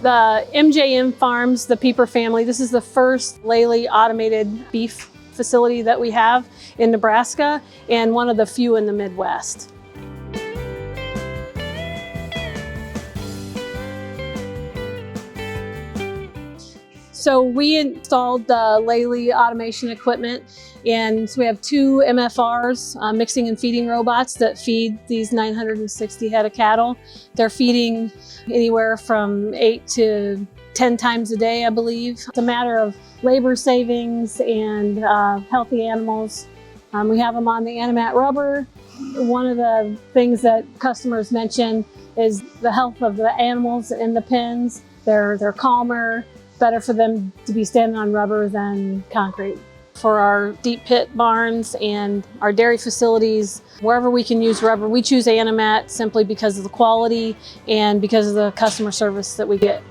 The MJM Farms, the Pieper family, this is the first Lely automated beef facility that we have in Nebraska and one of the few in the Midwest. So we installed the Lely automation equipment, and so we have two MFRs, mixing and feeding robots that feed these 960 head of cattle. They're feeding anywhere from 8 to 10 times a day, I believe. It's a matter of labor savings and healthy animals. We have them on the Animat rubber. One of the things that customers mention is the health of the animals in the pens. They're calmer. Better for them to be standing on rubber than concrete. For our deep pit barns and our dairy facilities, wherever we can use rubber, we choose Animat simply because of the quality and because of the customer service that we get.